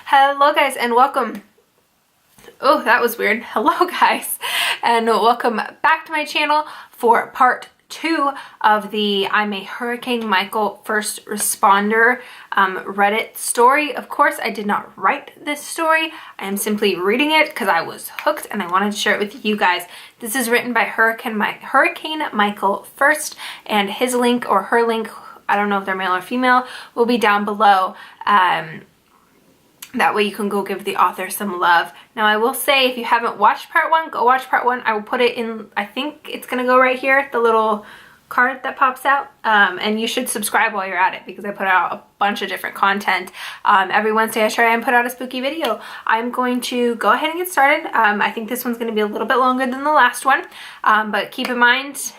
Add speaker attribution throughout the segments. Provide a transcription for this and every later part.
Speaker 1: Hello guys and welcome. Oh, that was weird. Hello guys and welcome back to my channel for part 2 of the I'm a Hurricane Michael first responder Reddit story. Of course, I did not write this story. I am simply reading it because I was hooked and I wanted to share it with you guys. This is written by Hurricane Michael first, and his link or her link, I don't know if they're male or female, will be down below. That way you can go give the author some love. Now I will say, if you haven't watched part 1, go watch part 1. I will put it in, I think it's gonna go right here, the little card that pops out. And you should subscribe while you're at it because I put out a bunch of different content. Every Wednesday I try and put out a spooky video. I'm going to go ahead and get started. I think this one's gonna be a little bit longer than the last one. But keep in mind,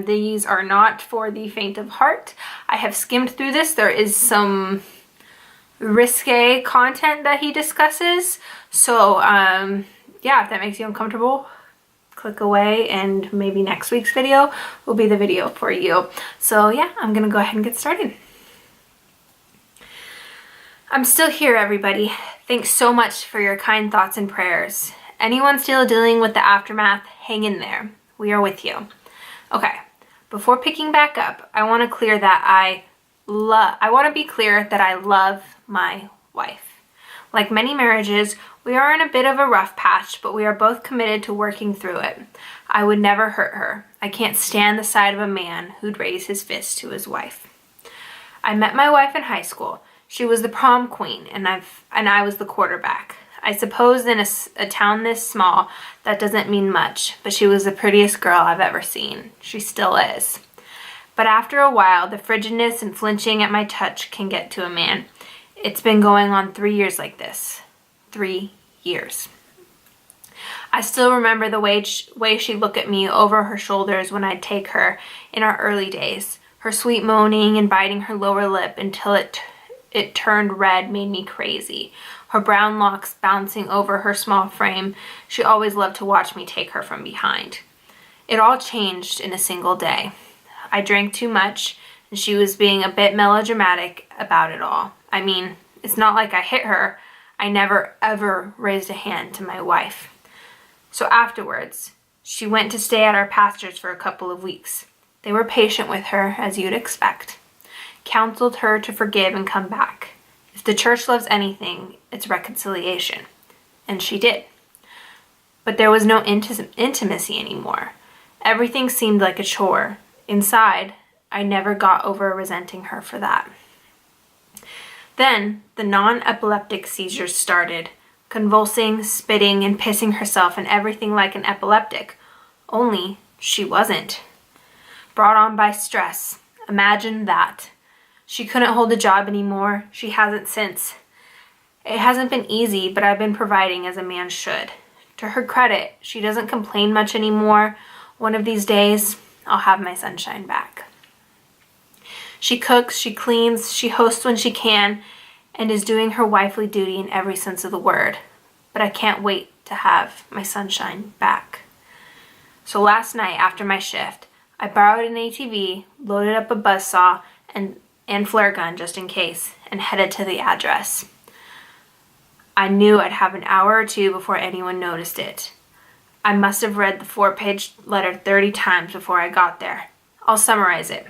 Speaker 1: these are not for the faint of heart. I have skimmed through this. There is some risque content that he discusses, so yeah, if that makes you uncomfortable, click away and maybe next week's video will be the video for you. So yeah, I'm gonna go ahead and get started. I'm still here, everybody. Thanks so much for your kind thoughts and prayers. Anyone still dealing with the aftermath, hang in there. We are with you. Okay, before picking back up, I want to be clear that I love my wife. Like many marriages, we are in a bit of a rough patch, but we are both committed to working through it. I would never hurt her. I can't stand the sight of a man who'd raise his fist to his wife. I met my wife in high school. She was the prom queen, and I was the quarterback. I suppose in a town this small, that doesn't mean much, but she was the prettiest girl I've ever seen. She still is. But after a while, the frigidness and flinching at my touch can get to a man. It's been going on 3 years like this. 3 years. I still remember the way she'd look at me over her shoulders when I'd take her in our early days. Her sweet moaning and biting her lower lip until it turned red made me crazy. Her brown locks bouncing over her small frame. She always loved to watch me take her from behind. It all changed in a single day. I drank too much, and she was being a bit melodramatic about it all. I mean, it's not like I hit her. I never ever raised a hand to my wife. So afterwards, she went to stay at our pastor's for a couple of weeks. They were patient with her, as you'd expect. Counseled her to forgive and come back. If the church loves anything, it's reconciliation. And she did. But there was no intimacy anymore. Everything seemed like a chore. Inside, I never got over resenting her for that. Then, the non-epileptic seizures started, convulsing, spitting, and pissing herself and everything like an epileptic. Only, she wasn't. Brought on by stress. Imagine that. She couldn't hold a job anymore. She hasn't since. It hasn't been easy, but I've been providing as a man should. To her credit, she doesn't complain much anymore. One of these days, I'll have my sunshine back. She cooks, she cleans, she hosts when she can, and is doing her wifely duty in every sense of the word. But I can't wait to have my sunshine back. So last night after my shift, I borrowed an ATV, loaded up a buzzsaw and flare gun just in case, and headed to the address. I knew I'd have an hour or two before anyone noticed it. I must have read the 4-page letter 30 times before I got there. I'll summarize it.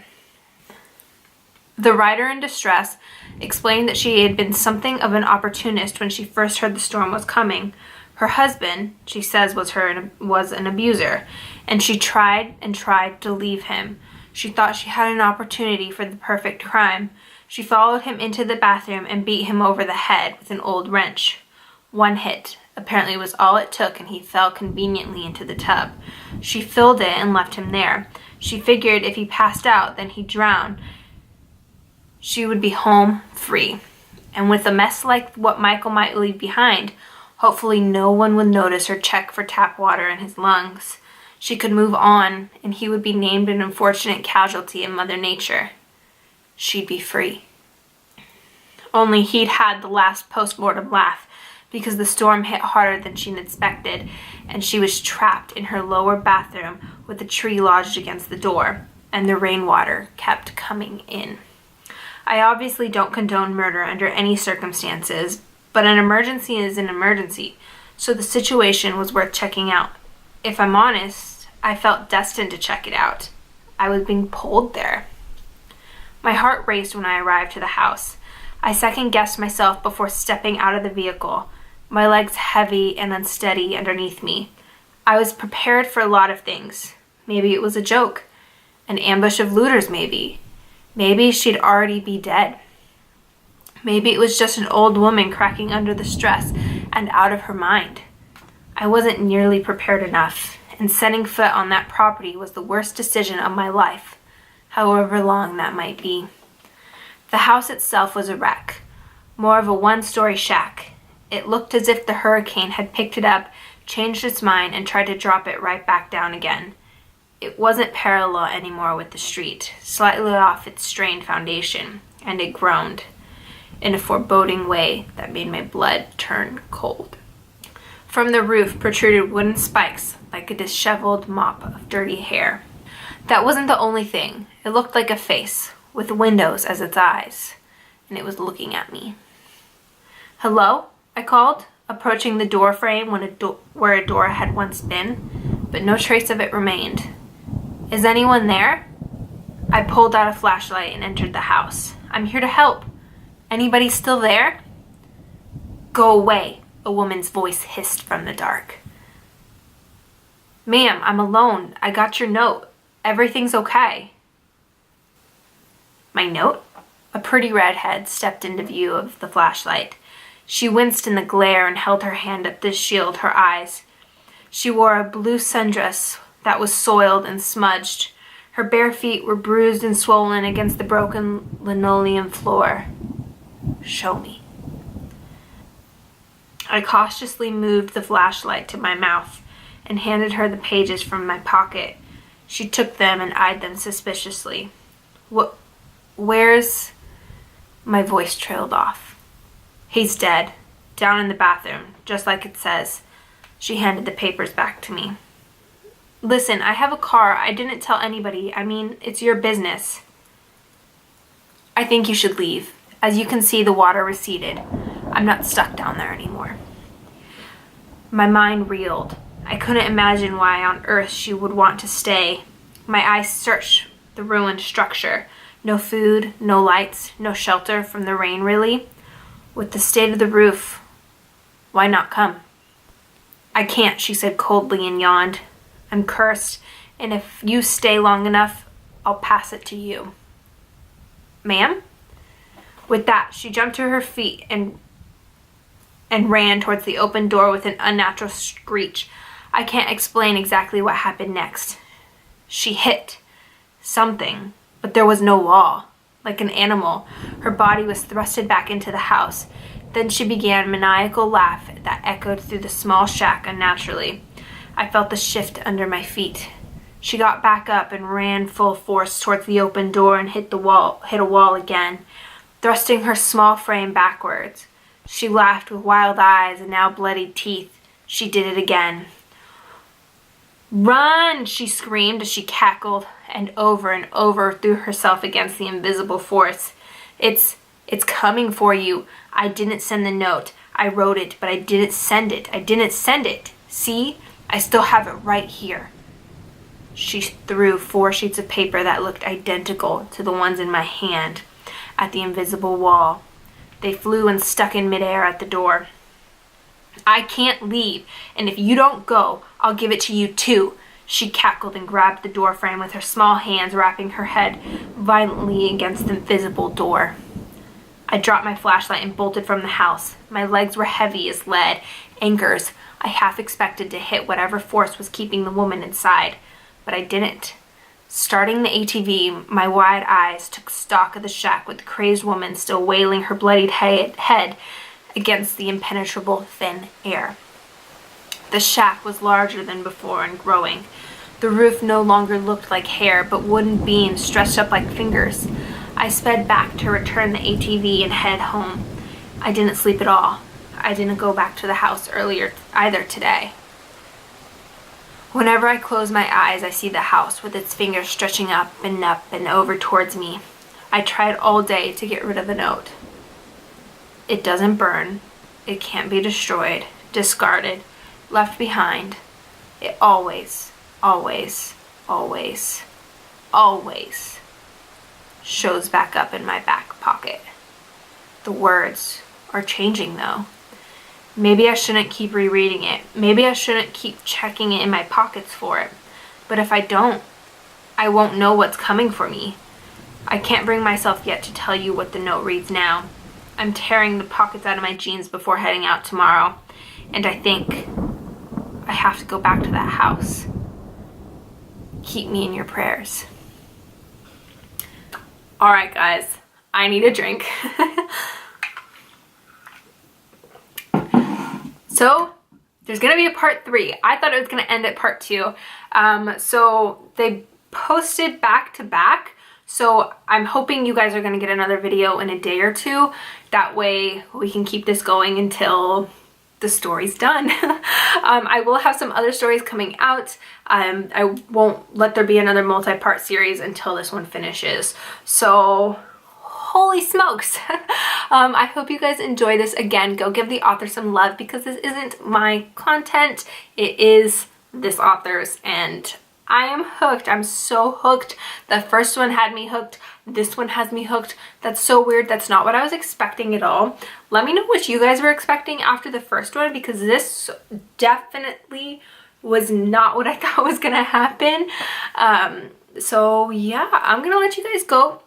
Speaker 1: The writer in distress explained that she had been something of an opportunist when she first heard the storm was coming. Her husband, she says, was an abuser, and she tried and tried to leave him. She thought she had an opportunity for the perfect crime. She followed him into the bathroom and beat him over the head with an old wrench. One hit apparently was all it took, and he fell conveniently into the tub. She filled it and left him there. She figured if he passed out, then he'd drown. She would be home free. And with a mess like what Michael might leave behind, hopefully no one would notice or check for tap water in his lungs. She could move on, and he would be named an unfortunate casualty in Mother Nature. She'd be free. Only he'd had the last post-mortem laugh, because the storm hit harder than she'd expected, and she was trapped in her lower bathroom with a tree lodged against the door, and the rainwater kept coming in. I obviously don't condone murder under any circumstances, But an emergency is an emergency, so the situation was worth checking out. If I'm honest, I felt destined to check it out. I was being pulled there. My heart raced when I arrived to the house. I second-guessed myself before stepping out of the vehicle, my legs heavy and unsteady underneath me. I was prepared for a lot of things. Maybe it was a joke. An ambush of looters, maybe. Maybe she'd already be dead. Maybe it was just an old woman cracking under the stress and out of her mind. I wasn't nearly prepared enough, and setting foot on that property was the worst decision of my life, however long that might be. The house itself was a wreck, more of a one-story shack. It looked as if the hurricane had picked it up, changed its mind, and tried to drop it right back down again. It wasn't parallel anymore with the street, slightly off its strained foundation, and it groaned in a foreboding way that made my blood turn cold. From the roof protruded wooden spikes like a disheveled mop of dirty hair. That wasn't the only thing. It looked like a face, with windows as its eyes, and it was looking at me. "Hello?" I called, approaching the door frame where a door had once been, but no trace of it remained. "Is anyone there?" I pulled out a flashlight and entered the house. "I'm here to help. Anybody still there?" "Go away," a woman's voice hissed from the dark. "Ma'am, I'm alone. I got your note. Everything's okay." My note? A pretty redhead stepped into view of the flashlight. She winced in the glare and held her hand up to shield her eyes. She wore a blue sundress that was soiled and smudged. Her bare feet were bruised and swollen against the broken linoleum floor. "Show me." I cautiously moved the flashlight to my mouth and handed her the pages from my pocket. She took them and eyed them suspiciously. Where's... My voice trailed off. "He's dead. Down in the bathroom, just like it says." She handed the papers back to me. "Listen, I have a car. I didn't tell anybody. I mean, it's your business." "I think you should leave. As you can see, the water receded. I'm not stuck down there anymore." My mind reeled. I couldn't imagine why on earth she would want to stay. My eyes searched the ruined structure. No food, no lights, no shelter from the rain, really. With the state of the roof, why not come? "I can't," she said coldly and yawned. "I'm cursed, and if you stay long enough, I'll pass it to you." "Ma'am?" With that, she jumped to her feet and ran towards the open door with an unnatural screech. I can't explain exactly what happened next. She hit something, but there was no wall. Like an animal, her body was thrusted back into the house. Then she began a maniacal laugh that echoed through the small shack unnaturally. I felt the shift under my feet. She got back up and ran full force towards the open door and hit a wall again, thrusting her small frame backwards. She laughed with wild eyes and now bloodied teeth. She did it again. "Run!" she screamed as she cackled and over threw herself against the invisible force. It's coming for you. I didn't send the note. I wrote it, but I didn't send it. See? I still have it right here." She threw 4 sheets of paper that looked identical to the ones in my hand at the invisible wall. They flew and stuck in midair at the door. "I can't leave, and if you don't go, I'll give it to you too." She cackled and grabbed the door frame with her small hands, wrapping her head violently against the invisible door. I dropped my flashlight and bolted from the house. My legs were heavy as lead anchors. I half expected to hit whatever force was keeping the woman inside, but I didn't. Starting the ATV, my wide eyes took stock of the shack with the crazed woman still wailing her bloodied head against the impenetrable thin air. The shack was larger than before and growing. The roof no longer looked like hair, but wooden beams stretched up like fingers. I sped back to return the ATV and head home. I didn't sleep at all. I didn't go back to the house earlier either today. Whenever I close my eyes, I see the house with its fingers stretching up and over towards me. I tried all day to get rid of the note. It doesn't burn. It can't be destroyed, discarded, left behind. It always, always, always, always shows back up in my back pocket. The words are changing though. Maybe I shouldn't keep rereading it. Maybe I shouldn't keep checking it in my pockets for it. But if I don't, I won't know what's coming for me. I can't bring myself yet to tell you what the note reads now. I'm tearing the pockets out of my jeans before heading out tomorrow. And I think I have to go back to that house. Keep me in your prayers. All right, guys, I need a drink. So there's gonna be a part 3. I thought it was gonna end at part 2. So they posted back to back. So I'm hoping you guys are gonna get another video in a day or 2. That way we can keep this going until the story's done. I will have some other stories coming out. I won't let there be another multi-part series until this one finishes. So holy smokes. I hope you guys enjoy this. Again, go give the author some love because this isn't my content. It is this author's, and I am hooked. I'm so hooked. The first one had me hooked. This one has me hooked. That's so weird. That's not what I was expecting at all. Let me know what you guys were expecting after the first one, because this definitely was not what I thought was gonna happen. So yeah, I'm gonna let you guys go.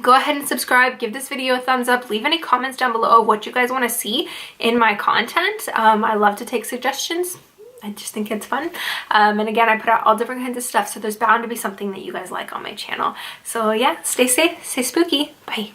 Speaker 1: Go ahead and subscribe, give this video a thumbs up, leave any comments down below of what you guys want to see in my content. I love to take suggestions. I just think it's fun. And again, I put out all different kinds of stuff, so there's bound to be something that you guys like on my channel. So yeah, stay safe, stay spooky. Bye.